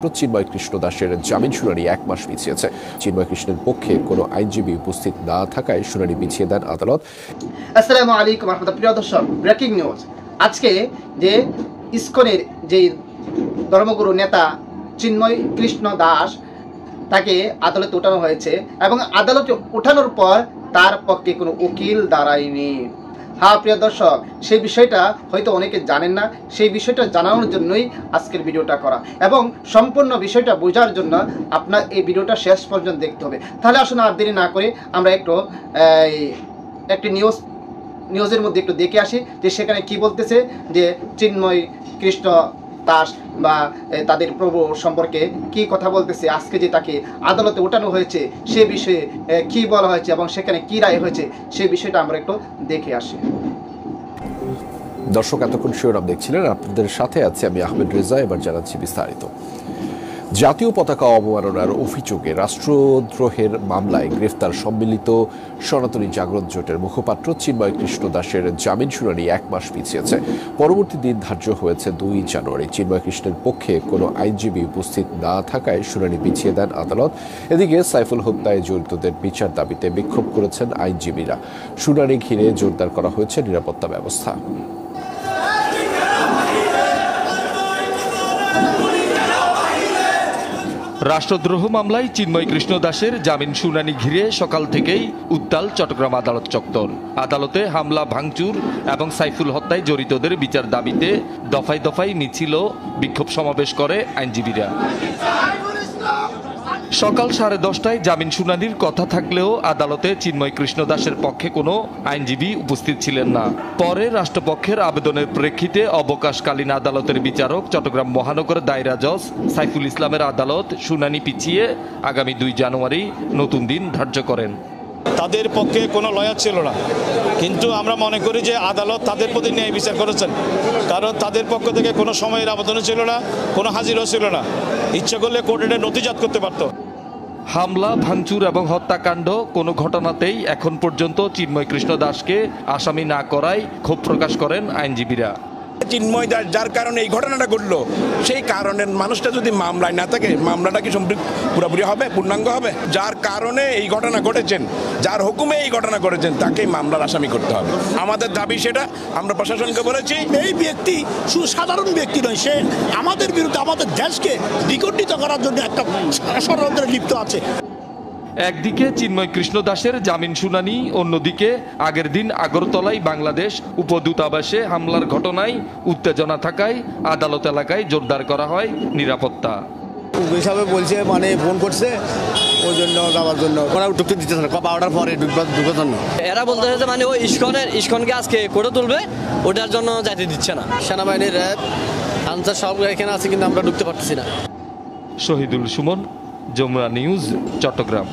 চিন্ময় কৃষ্ণ দাসের জামিন শুনানি 1 মাস পিছিয়েছে। চিন্ময় কৃষ্ণের পক্ষে কোনো আইনজীবী উপস্থিত না থাকায় শুনানি পিছিয়ে দেন আদালত। আসসালামু আলাইকুম রহমতুল্লাহ। প্রিয় দর্শক, ব্রেকিং নিউজ। আজকে যে ইসকনের যে ধর্মগুরু নেতা চিন্ময় কৃষ্ণ দাস তাকে আদালতে ওঠানো হয়েছে এবং আদালতে ওঠানোর পর তার পক্ষে কোনো উকিল দাঁড়ায়নি। হ্যাঁ প্রিয় দর্শক, সেই বিষয়টা হয়তো অনেকে জানেন না। সেই বিষয়টা জানানোর জন্যই আজকের ভিডিওটা করা এবং সম্পূর্ণ বিষয়টা বোঝার জন্য আপনার এই ভিডিওটা শেষ পর্যন্ত দেখতে হবে। তাহলে আসুন আর দেরি না করে আমরা একটি নিউজের মধ্যে একটু দেখে আসি যে সেখানে কি বলতেছে যে চিন্ময় কৃষ্ণ দাস বা তাদের প্রভু সম্পর্কে কি কথা বলতেছে। আজকে যে তাকে আদালতে ওঠানো হয়েছে সে বিষয়ে কি বলা হয়েছে এবং সেখানে কি রায় হয়েছে সেই বিষয়টা আমরা একটু দেখে আসি। দর্শক, এতক্ষণ শিরোনাম দেখছিলেন, আপনাদের সাথে আছে আমি আহমেদ রেজা। এবার জানাচ্ছি বিস্তারিত। জাতীয় পতাকা অবমাননার অভিযোগে রাষ্ট্রদ্রোহের মামলায় গ্রেফতার সম্মিলিত সনাতনী জাগরণ জোটের মুখপাত্র চিন্ময় কৃষ্ণ দাসের জামিন শুনানি 1 মাস পিছিয়েছে। পরবর্তী দিন ধার্য হয়েছে 2 জানুয়ারি। চিন্ময় কৃষ্ণের পক্ষে কোনো আইনজীবী উপস্থিত না থাকায় শুনানি পিছিয়ে দেন আদালত। এদিকে সাইফুল হত্যায় জড়িতদের বিচার দাবিতে বিক্ষোভ করেছেন আইনজীবীরা। শুনানি ঘিরে জোরদার করা হয়েছে নিরাপত্তা ব্যবস্থা। রাষ্ট্রদ্রোহ মামলায় চিন্ময় কৃষ্ণ দাসের জামিন শুনানি ঘিরে সকাল থেকেই উত্তাল চট্টগ্রাম আদালত চত্বর। আদালতে হামলা ভাঙচুর এবং সাইফুল হত্যায় জড়িতদের বিচার দাবিতে দফায় দফায় মিছিল ও বিক্ষোভ সমাবেশ করে আইনজীবীরা। সকাল 10:30টায় জামিন শুনানির কথা থাকলেও আদালতে চিন্ময় কৃষ্ণ দাসের পক্ষে কোনো আইনজীবী উপস্থিত ছিলেন না। পরে রাষ্ট্রপক্ষের আবেদনের প্রেক্ষিতে অবকাশকালীন আদালতের বিচারক চট্টগ্রাম মহানগর দায়রা জজ সাইফুল ইসলামের আদালত শুনানি পিছিয়ে আগামী 2 জানুয়ারি নতুন দিন ধার্য করেন। তাদের পক্ষে কোনো লয়ার ছিল না, কিন্তু আমরা মনে করি যে আদালত তাদের প্রতি ন্যায় বিচার করেছেন, কারণ তাদের পক্ষ থেকে কোনো সময়ের আবেদনও ছিল না, কোনো হাজিরও ছিল না। ইচ্ছে করলে কোর্টে নথিজাত করতে পারত। হামলা ভাঙচুর এবং হত্যাকাণ্ড কোনো ঘটনাতেই এখন পর্যন্ত চিন্ময় কৃষ্ণ দাসকে আসামি না করায় ক্ষোভ প্রকাশ করেন আইনজীবীরা। চিন্ময় দাস যার কারণে এই ঘটনাটা ঘটলো, সেই কারণের মানুষটা যদি মামলায় না থাকে, মামলাটা কি পুরোপুরি হবে, পূর্ণাঙ্গ হবে? যার কারণে এই ঘটনা ঘটেছেন, যার হুকুমে এই ঘটনা ঘটেছেন, তাকেই মামলার আসামি করতে হবে। আমাদের দাবি সেটা, আমরা প্রশাসনকে বলেছি। এই ব্যক্তি শুধু সাধারণ ব্যক্তি নয়, সে আমাদের বিরুদ্ধে আমাদের দেশকে বিকণ্ডিত করার জন্য একটা ষড়যন্ত্রে লিপ্ত আছে। একদিকে চিন্ময় কৃষ্ণ দাসের জামিন শুনানি, অন্যদিকে আগের দিন আগরতলায় বাংলাদেশ উপদূতাবাসে হামলার ঘটনায় উত্তেজনা থাকায় আদালত এলাকায় জোরদার করা হয় নিরাপত্তা। হিসাবে বলছে মানে ফোন করছে ওই জন্য যাওয়ার জন্য ওরা ঢুকতে দিতেছে না, পাওয়ার পরে ঢুকার জন্য। এরা বলতেছে যে মানে ওই ইস্কনকে আজকে করে তুলবে, ওটার জন্য যাইতে দিচ্ছে না। সেনাবাহিনীর র্যাব আনসার সব এখানে আছে, কিন্তু আমরা ঢুকতে পারতেছি না। শহীদুল সুমন, যমুনা নিউজ, চট্টগ্রাম।